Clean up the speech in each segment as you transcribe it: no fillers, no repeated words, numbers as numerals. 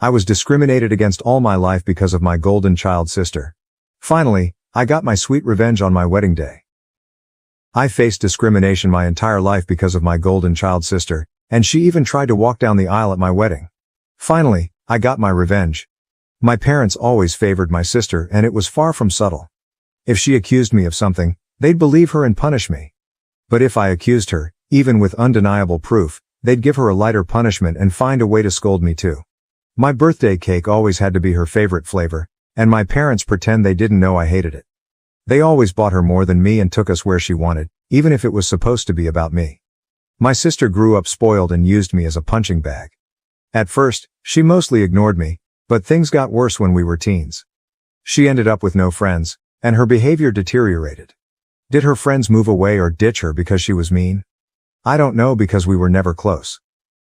I was discriminated against all my life because of my golden child sister. Finally, I got my sweet revenge on my wedding day. I faced discrimination my entire life because of my golden child sister, and she even tried to walk down the aisle at my wedding. Finally, I got my revenge. My parents always favored my sister, and it was far from subtle. If she accused me of something, they'd believe her and punish me. But if I accused her, even with undeniable proof, they'd give her a lighter punishment and find a way to scold me too. My birthday cake always had to be her favorite flavor, and my parents pretend they didn't know I hated it. They always bought her more than me and took us where she wanted, even if it was supposed to be about me. My sister grew up spoiled and used me as a punching bag. At first, she mostly ignored me, but things got worse when we were teens. She ended up with no friends, and her behavior deteriorated. Did her friends move away or ditch her because she was mean? I don't know, because we were never close.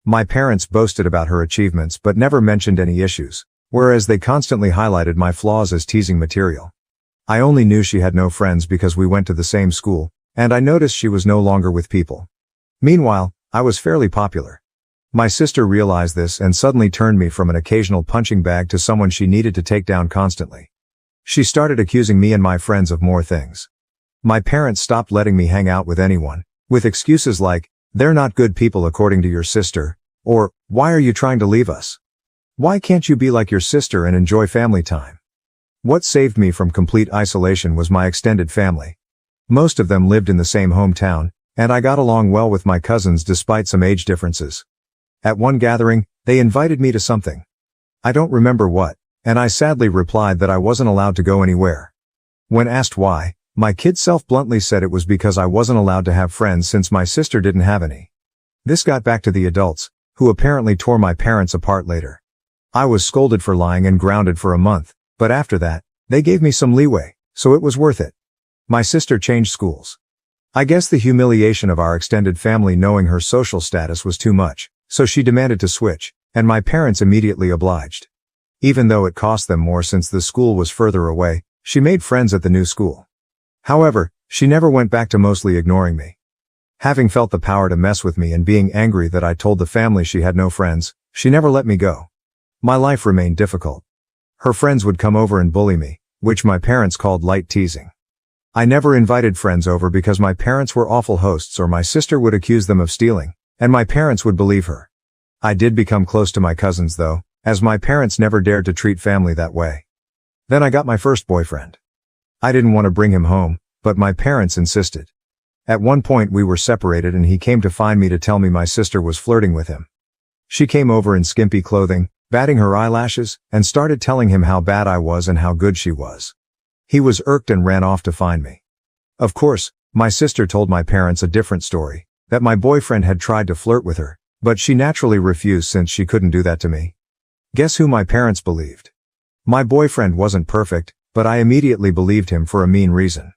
My parents boasted about her achievements but never mentioned any issues, whereas they constantly highlighted my flaws as teasing material. I only knew she had no friends because we went to the same school, and I noticed she was no longer with people. Meanwhile, I was fairly popular. My sister realized this and suddenly turned me from an occasional punching bag to someone she needed to take down constantly. She started accusing me and my friends of more things. My parents stopped letting me hang out with anyone, with excuses like, "They're not good people according to your sister," or, "Why are you trying to leave us? Why can't you be like your sister and enjoy family time?" What saved me from complete isolation was my extended family. Most of them lived in the same hometown, and I got along well with my cousins despite some age differences. At one gathering, they invited me to something. I don't remember what, and I sadly replied that I wasn't allowed to go anywhere. When asked why, my kid self bluntly said it was because I wasn't allowed to have friends since my sister didn't have any. This got back to the adults, who apparently tore my parents apart later. I was scolded for lying and grounded for a month, but after that, they gave me some leeway, so it was worth it. My sister changed schools. I guess the humiliation of our extended family knowing her social status was too much, so she demanded to switch, and my parents immediately obliged. Even though it cost them more since the school was further away, she made friends at the new school. However, she never went back to mostly ignoring me. Having felt the power to mess with me and being angry that I told the family she had no friends, she never let me go. My life remained difficult. Her friends would come over and bully me, which my parents called light teasing. I never invited friends over because my parents were awful hosts, or my sister would accuse them of stealing, and my parents would believe her. I did become close to my cousins though, as my parents never dared to treat family that way. Then I got my first boyfriend. I didn't want to bring him home, but my parents insisted. At one point we were separated and he came to find me to tell me my sister was flirting with him. She came over in skimpy clothing, batting her eyelashes, and started telling him how bad I was and how good she was. He was irked and ran off to find me. Of course, my sister told my parents a different story, that my boyfriend had tried to flirt with her, but she naturally refused since she couldn't do that to me. Guess who my parents believed? My boyfriend wasn't perfect, but I immediately believed him for a mean reason.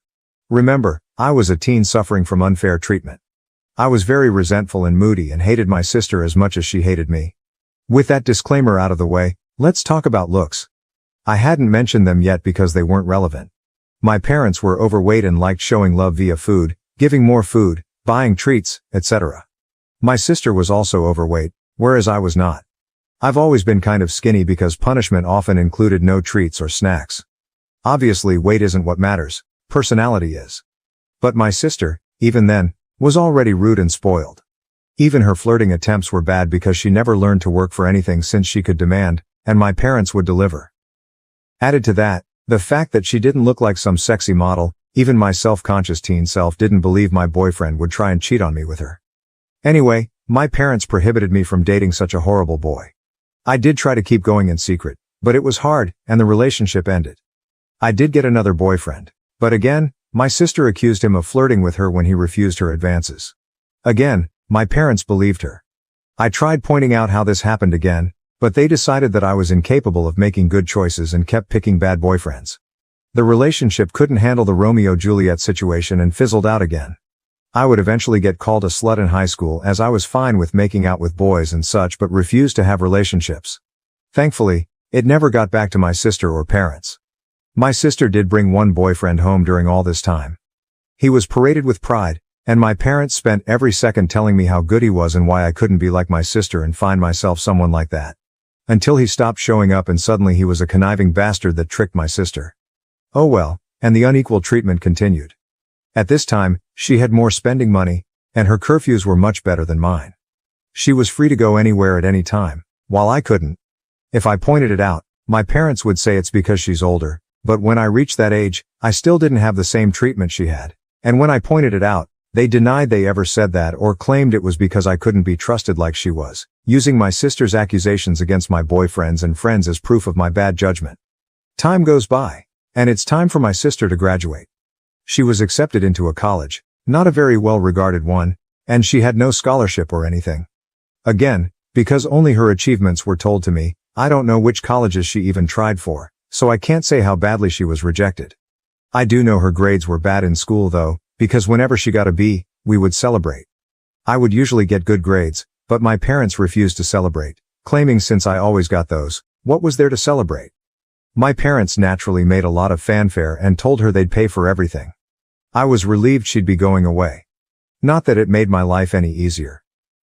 Remember, I was a teen suffering from unfair treatment. I was very resentful and moody and hated my sister as much as she hated me. With that disclaimer out of the way, let's talk about looks. I hadn't mentioned them yet because they weren't relevant. My parents were overweight and liked showing love via food, giving more food, buying treats, etc. My sister was also overweight, whereas I was not. I've always been kind of skinny because punishment often included no treats or snacks. Obviously, weight isn't what matters, personality is. But my sister, even then, was already rude and spoiled. Even her flirting attempts were bad because she never learned to work for anything since she could demand, and my parents would deliver. Added to that, the fact that she didn't look like some sexy model, even my self-conscious teen self didn't believe my boyfriend would try and cheat on me with her. Anyway, my parents prohibited me from dating such a horrible boy. I did try to keep going in secret, but it was hard, and the relationship ended. I did get another boyfriend, but again, my sister accused him of flirting with her when he refused her advances. Again, my parents believed her. I tried pointing out how this happened again, but they decided that I was incapable of making good choices and kept picking bad boyfriends. The relationship couldn't handle the Romeo-Juliet situation and fizzled out again. I would eventually get called a slut in high school as I was fine with making out with boys and such but refused to have relationships. Thankfully, it never got back to my sister or parents. My sister did bring one boyfriend home during all this time. He was paraded with pride, and my parents spent every second telling me how good he was and why I couldn't be like my sister and find myself someone like that. Until he stopped showing up and suddenly he was a conniving bastard that tricked my sister. Oh well, and the unequal treatment continued. At this time, she had more spending money, and her curfews were much better than mine. She was free to go anywhere at any time, while I couldn't. If I pointed it out, my parents would say it's because she's older, but when I reached that age, I still didn't have the same treatment she had. And when I pointed it out, they denied they ever said that or claimed it was because I couldn't be trusted like she was, using my sister's accusations against my boyfriends and friends as proof of my bad judgment. Time goes by, and it's time for my sister to graduate. She was accepted into a college, not a very well-regarded one, and she had no scholarship or anything. Again, because only her achievements were told to me, I don't know which colleges she even tried for, so I can't say how badly she was rejected. I do know her grades were bad in school though, because whenever she got a B, we would celebrate. I would usually get good grades, but my parents refused to celebrate, claiming since I always got those, what was there to celebrate? My parents naturally made a lot of fanfare and told her they'd pay for everything. I was relieved she'd be going away. Not that it made my life any easier.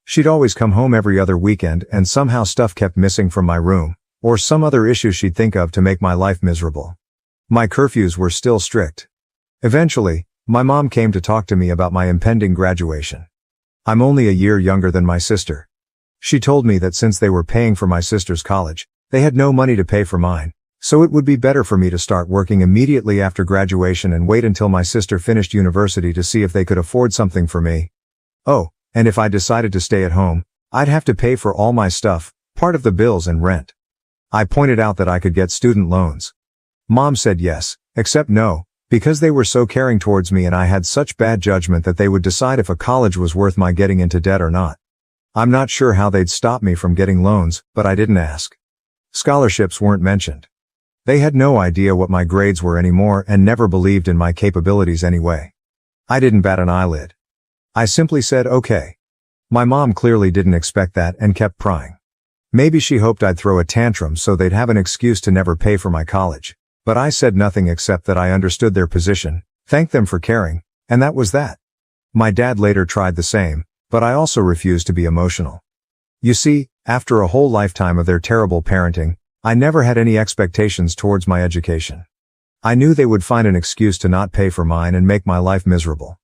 She'd always come home every other weekend and somehow stuff kept missing from my room, or some other issue she'd think of to make my life miserable. My curfews were still strict. Eventually, my mom came to talk to me about my impending graduation. I'm only a year younger than my sister. She told me that since they were paying for my sister's college, they had no money to pay for mine, so it would be better for me to start working immediately after graduation and wait until my sister finished university to see if they could afford something for me. Oh, and if I decided to stay at home, I'd have to pay for all my stuff, part of the bills and rent. I pointed out that I could get student loans. Mom said yes, except no, because they were so caring towards me and I had such bad judgment that they would decide if a college was worth my getting into debt or not. I'm not sure how they'd stop me from getting loans, but I didn't ask. Scholarships weren't mentioned. They had no idea what my grades were anymore and never believed in my capabilities anyway. I didn't bat an eyelid. I simply said okay. My mom clearly didn't expect that and kept prying. Maybe she hoped I'd throw a tantrum so they'd have an excuse to never pay for my college. But I said nothing except that I understood their position, thanked them for caring, and that was that. My dad later tried the same, but I also refused to be emotional. You see, after a whole lifetime of their terrible parenting, I never had any expectations towards my education. I knew they would find an excuse to not pay for mine and make my life miserable.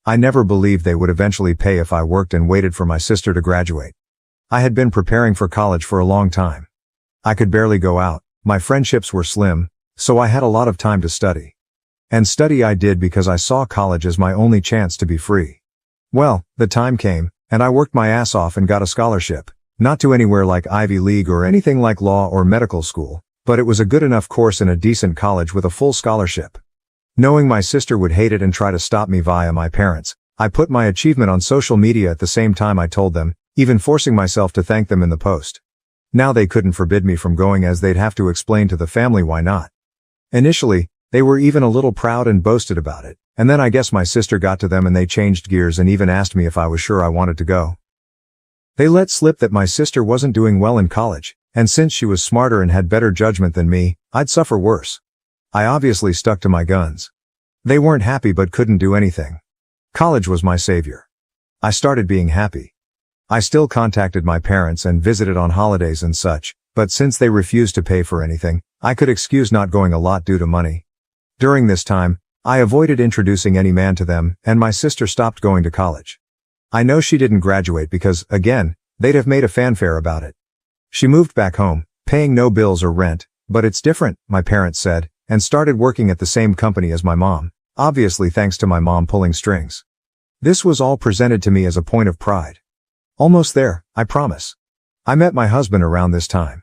I never believed they would eventually pay if I worked and waited for my sister to graduate. I had been preparing for college for a long time. I could barely go out, my friendships were slim, so I had a lot of time to study. And study I did because I saw college as my only chance to be free. Well, the time came, and I worked my ass off and got a scholarship, not to anywhere like Ivy League or anything like law or medical school, but it was a good enough course in a decent college with a full scholarship. Knowing my sister would hate it and try to stop me via my parents, I put my achievement on social media at the same time I told them, even forcing myself to thank them in the post. Now they couldn't forbid me from going as they'd have to explain to the family why not. Initially, they were even a little proud and boasted about it, and then I guess my sister got to them and they changed gears and even asked me if I was sure I wanted to go. They let slip that my sister wasn't doing well in college, and since she was smarter and had better judgment than me, I'd suffer worse. I obviously stuck to my guns. They weren't happy but couldn't do anything. College was my savior. I started being happy. I still contacted my parents and visited on holidays and such, but since they refused to pay for anything, I could excuse not going a lot due to money. During this time, I avoided introducing any man to them, and my sister stopped going to college. I know she didn't graduate because, again, they'd have made a fanfare about it. She moved back home, paying no bills or rent, but it's different, my parents said, and started working at the same company as my mom, obviously thanks to my mom pulling strings. This was all presented to me as a point of pride. Almost there, I promise. I met my husband around this time.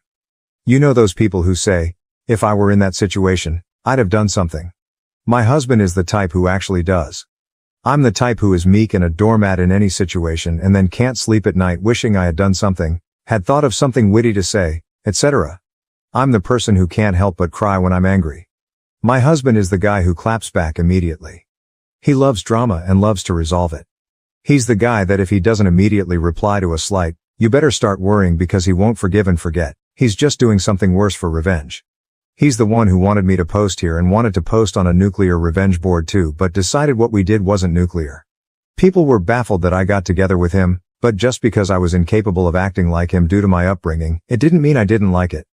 You know those people who say, if I were in that situation, I'd have done something. My husband is the type who actually does. I'm the type who is meek and a doormat in any situation and then can't sleep at night wishing I had done something, had thought of something witty to say, etc. I'm the person who can't help but cry when I'm angry. My husband is the guy who claps back immediately. He loves drama and loves to resolve it. He's the guy that if he doesn't immediately reply to a slight, you better start worrying because he won't forgive and forget. He's just doing something worse for revenge. He's the one who wanted me to post here and wanted to post on a nuclear revenge board too, but decided what we did wasn't nuclear. People were baffled that I got together with him, But just because I was incapable of acting like him due to my upbringing, it didn't mean I didn't like it.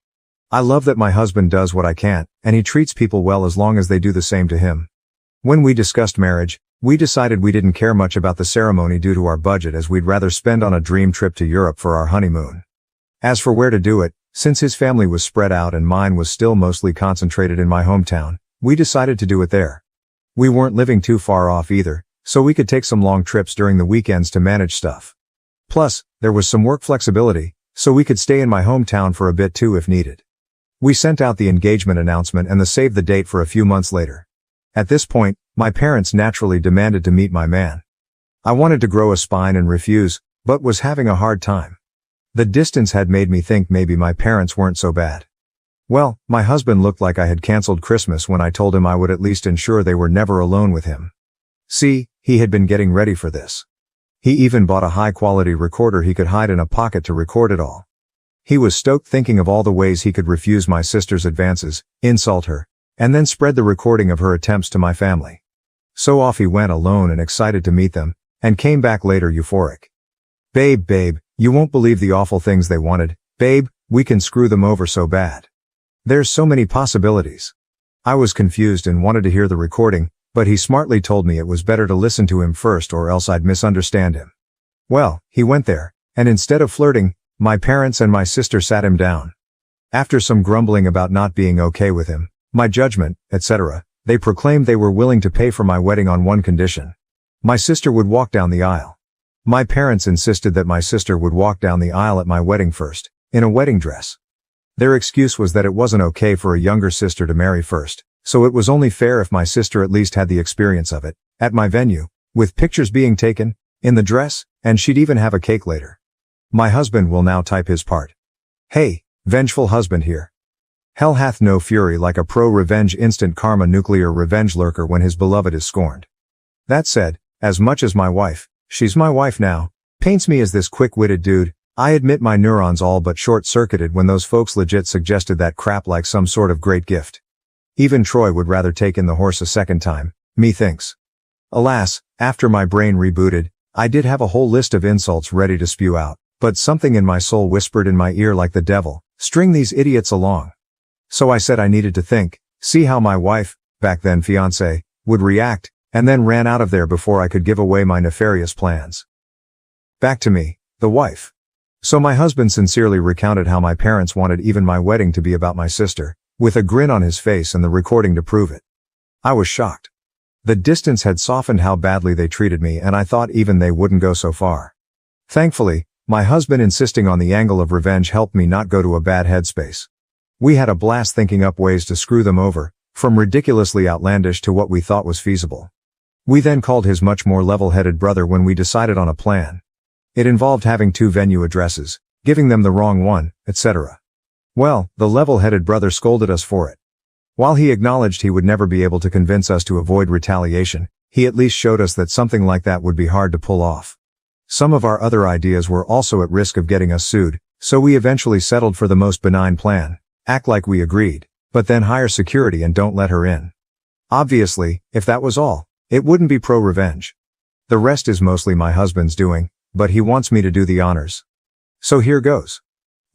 I love that my husband does what I can't, and he treats people well as long as they do the same to him. When we discussed marriage, we decided we didn't care much about the ceremony due to our budget, as we'd rather spend on a dream trip to Europe for our honeymoon. As for where to do it, since his family was spread out and mine was still mostly concentrated in my hometown, we decided to do it there. We weren't living too far off either, so we could take some long trips during the weekends to manage stuff. Plus, there was some work flexibility, so we could stay in my hometown for a bit too if needed. We sent out the engagement announcement and the save the date for a few months later. At this point, my parents naturally demanded to meet my man. I wanted to grow a spine and refuse, but was having a hard time. The distance had made me think maybe my parents weren't so bad. Well, my husband looked like I had canceled Christmas when I told him I would at least ensure they were never alone with him. See, he had been getting ready for this. He even bought a high-quality recorder he could hide in a pocket to record it all. He was stoked thinking of all the ways he could refuse my sister's advances, insult her, and then spread the recording of her attempts to my family. So off he went alone and excited to meet them, and came back later euphoric. Babe, you won't believe the awful things they wanted. Babe, we can screw them over so bad. There's so many possibilities. I was confused and wanted to hear the recording, but he smartly told me it was better to listen to him first or else I'd misunderstand him. Well, he went there, and instead of flirting, my parents and my sister sat him down. After some grumbling about not being okay with him, my judgment, etc., they proclaimed they were willing to pay for my wedding on one condition. My sister would walk down the aisle. My parents insisted that my sister would walk down the aisle at my wedding first, in a wedding dress. Their excuse was that it wasn't okay for a younger sister to marry first, so it was only fair if my sister at least had the experience of it, at my venue, with pictures being taken, in the dress, and she'd even have a cake later. My husband will now type his part. Hey, vengeful husband here. Hell hath no fury like a pro-revenge instant karma nuclear revenge lurker when his beloved is scorned. That said, as much as my wife, she's my wife now, paints me as this quick-witted dude, I admit my neurons all but short-circuited when those folks legit suggested that crap like some sort of great gift. Even Troy would rather take in the horse a second time, methinks. Alas, after my brain rebooted, I did have a whole list of insults ready to spew out, but something in my soul whispered in my ear like the devil, string these idiots along. So I said I needed to think, see how my wife, back then fiancé, would react, and then ran out of there before I could give away my nefarious plans. Back to me, the wife. So my husband sincerely recounted how my parents wanted even my wedding to be about my sister, with a grin on his face and the recording to prove it. I was shocked. The distance had softened how badly they treated me, and I thought even they wouldn't go so far. Thankfully, my husband insisting on the angle of revenge helped me not go to a bad headspace. We had a blast thinking up ways to screw them over, from ridiculously outlandish to what we thought was feasible. We then called his much more level-headed brother when we decided on a plan. It involved having 2 venue addresses, giving them the wrong one, etc. Well, the level-headed brother scolded us for it. While he acknowledged he would never be able to convince us to avoid retaliation, he at least showed us that something like that would be hard to pull off. Some of our other ideas were also at risk of getting us sued, so we eventually settled for the most benign plan. Act like we agreed, but then hire security and don't let her in. Obviously, if that was all, it wouldn't be pro-revenge. The rest is mostly my husband's doing, but he wants me to do the honors. So here goes.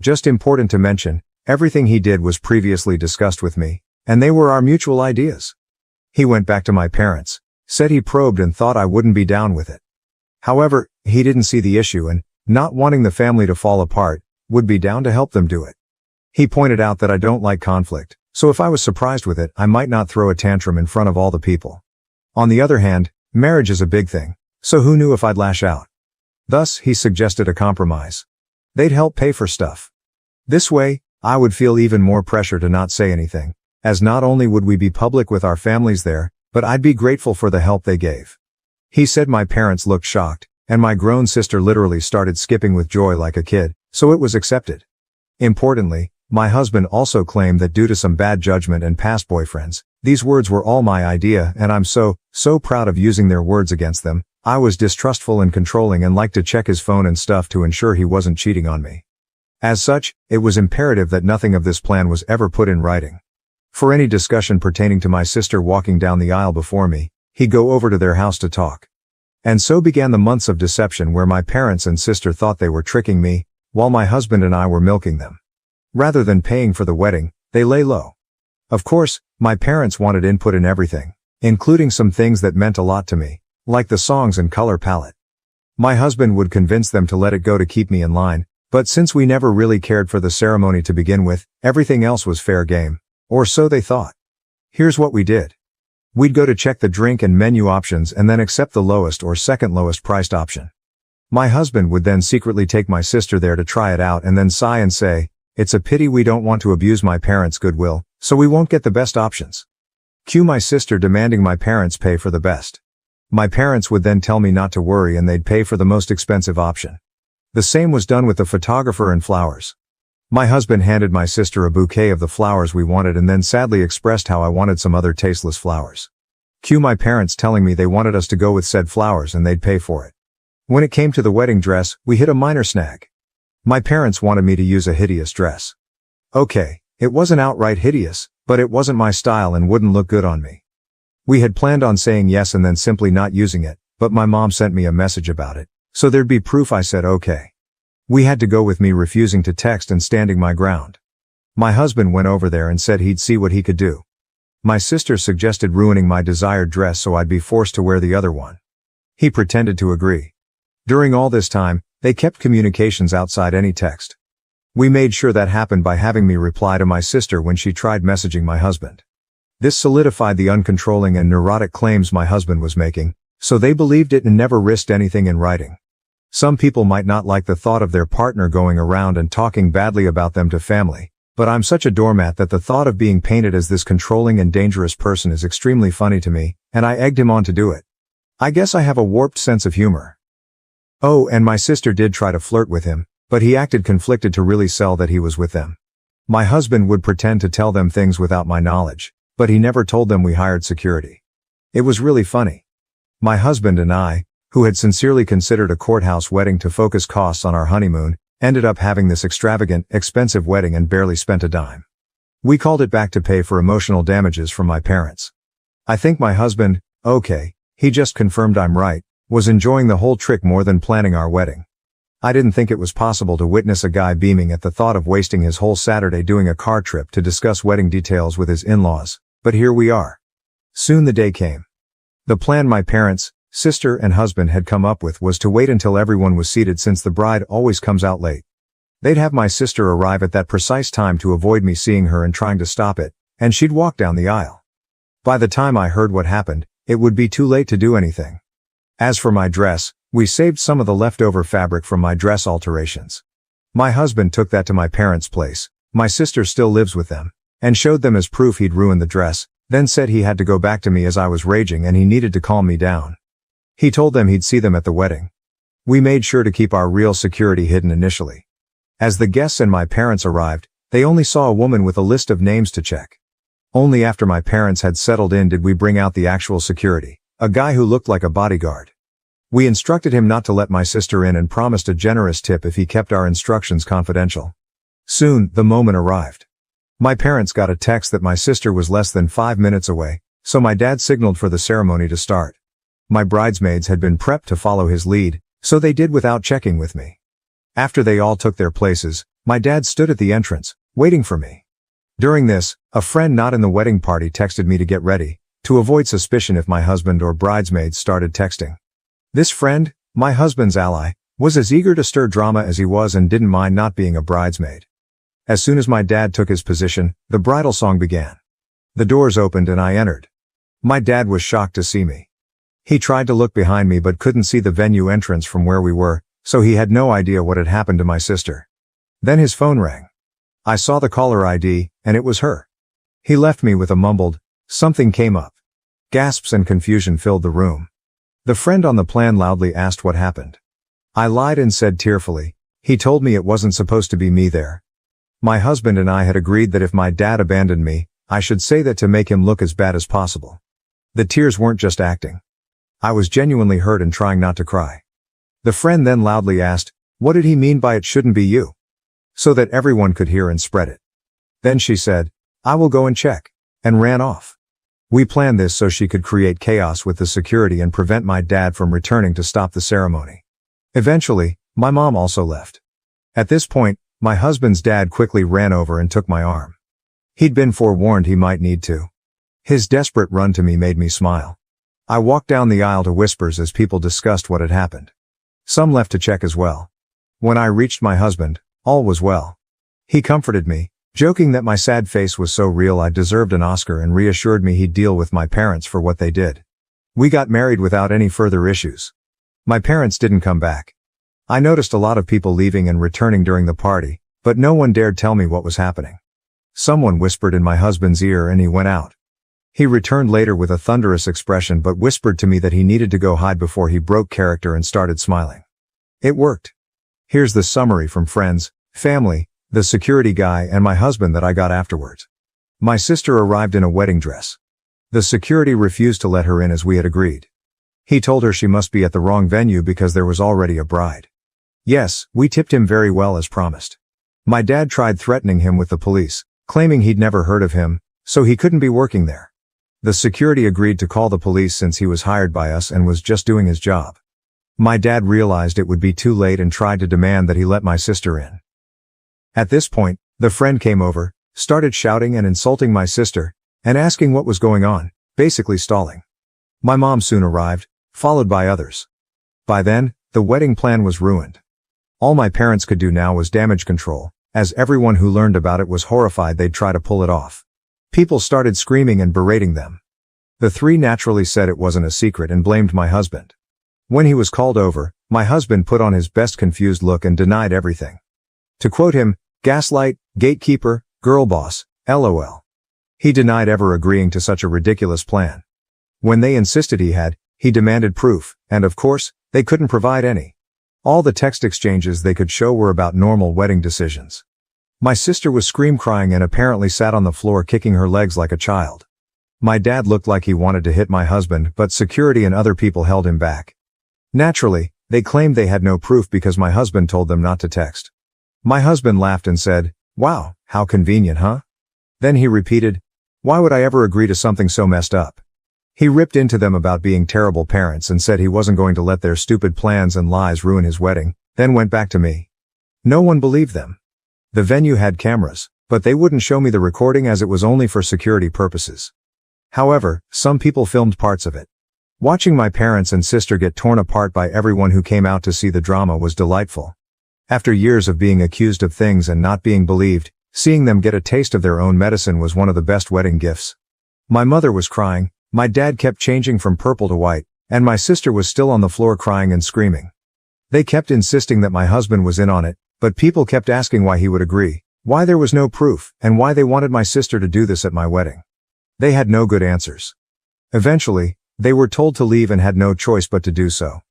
Just important to mention, everything he did was previously discussed with me, and they were our mutual ideas. He went back to my parents, said he probed and thought I wouldn't be down with it. However, he didn't see the issue and, not wanting the family to fall apart, would be down to help them do it. He pointed out that I don't like conflict, so if I was surprised with it, I might not throw a tantrum in front of all the people. On the other hand, marriage is a big thing, so who knew if I'd lash out? Thus, he suggested a compromise. They'd help pay for stuff. This way, I would feel even more pressure to not say anything, as not only would we be public with our families there, but I'd be grateful for the help they gave. He said my parents looked shocked, and my grown sister literally started skipping with joy like a kid, so it was accepted. Importantly, my husband also claimed that due to some bad judgment and past boyfriends, these words were all my idea, and I'm so proud of using their words against them. I was distrustful and controlling and liked to check his phone and stuff to ensure he wasn't cheating on me. As such, it was imperative that nothing of this plan was ever put in writing. For any discussion pertaining to my sister walking down the aisle before me, he'd go over to their house to talk. And so began the months of deception where my parents and sister thought they were tricking me, while my husband and I were milking them. Rather than paying for the wedding, they lay low. Of course, my parents wanted input in everything, including some things that meant a lot to me, like the songs and color palette. My husband would convince them to let it go to keep me in line, but since we never really cared for the ceremony to begin with, everything else was fair game. Or so they thought. Here's what we did. We'd go to check the drink and menu options and then accept the lowest or second lowest priced option. My husband would then secretly take my sister there to try it out and then sigh and say, "It's a pity we don't want to abuse my parents' goodwill, so we won't get the best options." Cue my sister demanding my parents pay for the best. My parents would then tell me not to worry and they'd pay for the most expensive option. The same was done with the photographer and flowers. My husband handed my sister a bouquet of the flowers we wanted and then sadly expressed how I wanted some other tasteless flowers. Cue my parents telling me they wanted us to go with said flowers and they'd pay for it. When it came to the wedding dress, we hit a minor snag. My parents wanted me to use a hideous dress. Okay, it wasn't outright hideous, but it wasn't my style and wouldn't look good on me. We had planned on saying yes and then simply not using it, but my mom sent me a message about it, so there'd be proof I said okay. We had to go with me refusing to text and standing my ground. My husband went over there and said he'd see what he could do. My sister suggested ruining my desired dress so I'd be forced to wear the other one. He pretended to agree. During all this time, they kept communications outside any text. We made sure that happened by having me reply to my sister when she tried messaging my husband. This solidified the uncontrolling and neurotic claims my husband was making, so they believed it and never risked anything in writing. Some people might not like the thought of their partner going around and talking badly about them to family, but I'm such a doormat that the thought of being painted as this controlling and dangerous person is extremely funny to me, and I egged him on to do it. I guess I have a warped sense of humor. Oh, and my sister did try to flirt with him, but he acted conflicted to really sell that he was with them. My husband would pretend to tell them things without my knowledge, but he never told them we hired security. It was really funny. My husband and I, who had sincerely considered a courthouse wedding to focus costs on our honeymoon, ended up having this extravagant, expensive wedding and barely spent a dime. We called it back to pay for emotional damages from my parents. I think my husband, okay, he just confirmed I'm right, was enjoying the whole trick more than planning our wedding. I didn't think it was possible to witness a guy beaming at the thought of wasting his whole Saturday doing a car trip to discuss wedding details with his in-laws, but here we are. Soon the day came. The plan my parents, sister and husband had come up with was to wait until everyone was seated since the bride always comes out late. They'd have my sister arrive at that precise time to avoid me seeing her and trying to stop it, and she'd walk down the aisle. By the time I heard what happened, it would be too late to do anything. As for my dress, we saved some of the leftover fabric from my dress alterations. My husband took that to my parents' place, my sister still lives with them, and showed them as proof he'd ruined the dress, then said he had to go back to me as I was raging and he needed to calm me down. He told them he'd see them at the wedding. We made sure to keep our real security hidden initially. As the guests and my parents arrived, they only saw a woman with a list of names to check. Only after my parents had settled in did we bring out the actual security, a guy who looked like a bodyguard. We instructed him not to let my sister in and promised a generous tip if he kept our instructions confidential. Soon, the moment arrived. My parents got a text that my sister was less than 5 minutes away, so my dad signaled for the ceremony to start. My bridesmaids had been prepped to follow his lead, so they did without checking with me. After they all took their places, my dad stood at the entrance, waiting for me. During this, a friend not in the wedding party texted me to get ready, to avoid suspicion if my husband or bridesmaids started texting. This friend, my husband's ally, was as eager to stir drama as he was and didn't mind not being a bridesmaid. As soon as my dad took his position, the bridal song began. The doors opened and I entered. My dad was shocked to see me. He tried to look behind me but couldn't see the venue entrance from where we were, so he had no idea what had happened to my sister. Then his phone rang. I saw the caller ID, and it was her. He left me with a mumbled, "Something came up." Gasps and confusion filled the room. The friend on the plan loudly asked what happened. I lied and said tearfully, "He told me it wasn't supposed to be me there." My husband and I had agreed that if my dad abandoned me, I should say that to make him look as bad as possible. The tears weren't just acting. I was genuinely hurt and trying not to cry. The friend then loudly asked, "What did he mean by it shouldn't be you?" So that everyone could hear and spread it. Then she said, "I will go and check," and ran off. We planned this so she could create chaos with the security and prevent my dad from returning to stop the ceremony. Eventually, my mom also left. At this point, my husband's dad quickly ran over and took my arm. He'd been forewarned he might need to. His desperate run to me made me smile. I walked down the aisle to whispers as people discussed what had happened. Some left to check as well. When I reached my husband, all was well. He comforted me, joking that my sad face was so real I deserved an Oscar, and reassured me he'd deal with my parents for what they did. We got married without any further issues. My parents didn't come back. I noticed a lot of people leaving and returning during the party, but no one dared tell me what was happening. Someone whispered in my husband's ear and he went out. He returned later with a thunderous expression but whispered to me that he needed to go hide before he broke character and started smiling. It worked. Here's the summary from friends, family, the security guy and my husband that I got afterwards. My sister arrived in a wedding dress. The security refused to let her in as we had agreed. He told her she must be at the wrong venue because there was already a bride. Yes, we tipped him very well as promised. My dad tried threatening him with the police, claiming he'd never heard of him, so he couldn't be working there. The security agreed to call the police since he was hired by us and was just doing his job. My dad realized it would be too late and tried to demand that he let my sister in. At this point, the friend came over, started shouting and insulting my sister, and asking what was going on, basically stalling. My mom soon arrived, followed by others. By then, the wedding plan was ruined. All my parents could do now was damage control, as everyone who learned about it was horrified they'd try to pull it off. People started screaming and berating them. The three naturally said it wasn't a secret and blamed my husband. When he was called over, my husband put on his best confused look and denied everything. To quote him, "Gaslight, gatekeeper, girl boss, LOL." He denied ever agreeing to such a ridiculous plan. When they insisted he demanded proof, and of course, they couldn't provide any. All the text exchanges they could show were about normal wedding decisions. My sister was scream-crying and apparently sat on the floor kicking her legs like a child. My dad looked like he wanted to hit my husband, but security and other people held him back. Naturally, they claimed they had no proof because my husband told them not to text. My husband laughed and said, "Wow, how convenient, huh?" Then he repeated, "Why would I ever agree to something so messed up?" He ripped into them about being terrible parents and said he wasn't going to let their stupid plans and lies ruin his wedding, then went back to me. No one believed them. The venue had cameras, but they wouldn't show me the recording as it was only for security purposes. However, some people filmed parts of it. Watching my parents and sister get torn apart by everyone who came out to see the drama was delightful. After years of being accused of things and not being believed, seeing them get a taste of their own medicine was one of the best wedding gifts. My mother was crying, my dad kept changing from purple to white, and my sister was still on the floor crying and screaming. They kept insisting that my husband was in on it, but people kept asking why he would agree, why there was no proof, and why they wanted my sister to do this at my wedding. They had no good answers. Eventually, they were told to leave and had no choice but to do so.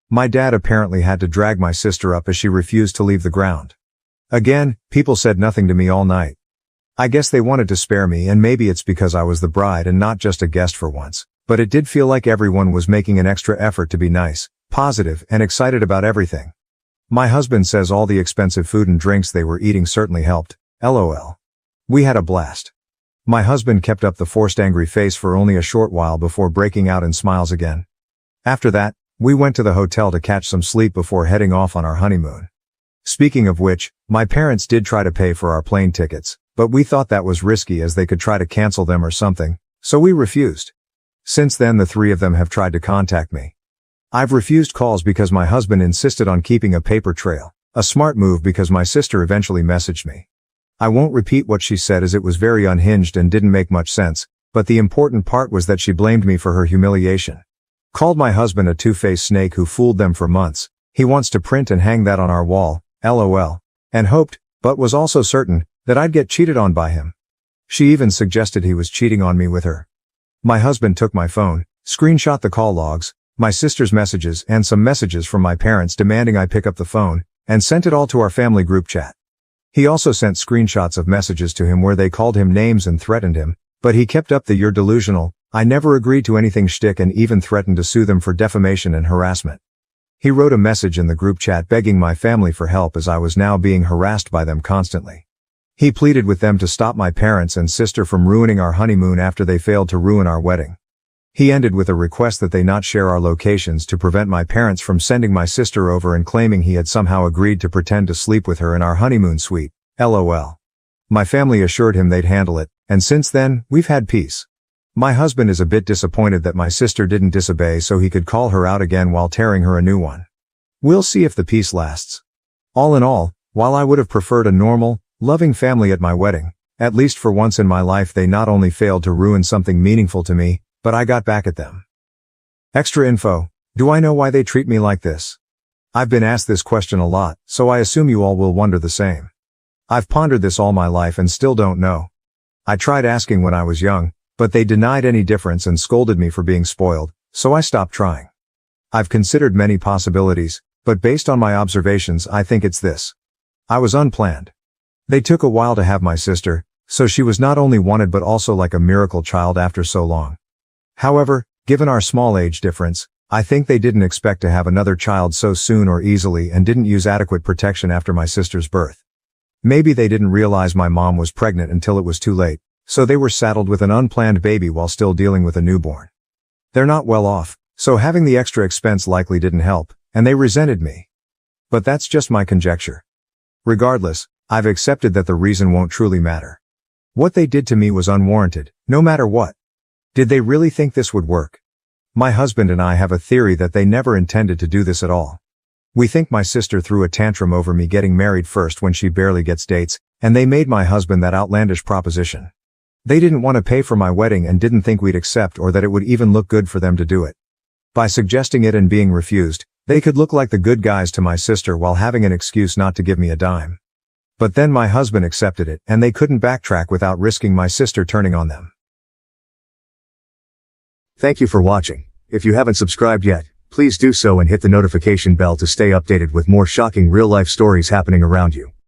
My dad apparently had to drag my sister up as she refused to leave the ground. Again, people said nothing to me all night. I guess they wanted to spare me, and maybe it's because I was the bride and not just a guest for once, but it did feel like everyone was making an extra effort to be nice, positive, and excited about everything. My husband says all the expensive food and drinks they were eating certainly helped, LOL. We had a blast. My husband kept up the forced angry face for only a short while before breaking out in smiles again. After that, we went to the hotel to catch some sleep before heading off on our honeymoon. Speaking of which, my parents did try to pay for our plane tickets, but we thought that was risky as they could try to cancel them or something, so we refused. Since then the three of them have tried to contact me. I've refused calls because my husband insisted on keeping a paper trail, a smart move because my sister eventually messaged me. I won't repeat what she said as it was very unhinged and didn't make much sense, but the important part was that she blamed me for her humiliation. Called my husband a two-faced snake who fooled them for months. He wants to print and hang that on our wall, LOL. And hoped, but was also certain, that I'd get cheated on by him. She even suggested he was cheating on me with her. My husband took my phone, screenshot the call logs, my sister's messages and some messages from my parents demanding I pick up the phone, and sent it all to our family group chat. He also sent screenshots of messages to him where they called him names and threatened him, but he kept up the "you're delusional, I never agreed to anything" shtick and even threatened to sue them for defamation and harassment. He wrote a message in the group chat begging my family for help as I was now being harassed by them constantly. He pleaded with them to stop my parents and sister from ruining our honeymoon after they failed to ruin our wedding. He ended with a request that they not share our locations to prevent my parents from sending my sister over and claiming he had somehow agreed to pretend to sleep with her in our honeymoon suite. LOL. My family assured him they'd handle it, and since then, we've had peace. My husband is a bit disappointed that my sister didn't disobey so he could call her out again while tearing her a new one. We'll see if the peace lasts. All in all, while I would have preferred a normal, loving family at my wedding, at least for once in my life they not only failed to ruin something meaningful to me, but I got back at them. Extra info. Do I know why they treat me like this? I've been asked this question a lot, so I assume you all will wonder the same. I've pondered this all my life and still don't know. I tried asking when I was young, but they denied any difference and scolded me for being spoiled, so I stopped trying. I've considered many possibilities, but based on my observations I think it's this. I was unplanned. They took a while to have my sister, so she was not only wanted but also like a miracle child after so long. However, given our small age difference, I think they didn't expect to have another child so soon or easily and didn't use adequate protection after my sister's birth. Maybe they didn't realize my mom was pregnant until it was too late, so they were saddled with an unplanned baby while still dealing with a newborn. They're not well off, so having the extra expense likely didn't help, and they resented me. But that's just my conjecture. Regardless, I've accepted that the reason won't truly matter. What they did to me was unwarranted, no matter what. Did they really think this would work? My husband and I have a theory that they never intended to do this at all. We think my sister threw a tantrum over me getting married first when she barely gets dates, and they made my husband that outlandish proposition. They didn't want to pay for my wedding and didn't think we'd accept or that it would even look good for them to do it. By suggesting it and being refused, they could look like the good guys to my sister while having an excuse not to give me a dime. But then my husband accepted it and they couldn't backtrack without risking my sister turning on them. Thank you for watching. If you haven't subscribed yet, please do so and hit the notification bell to stay updated with more shocking real-life stories happening around you.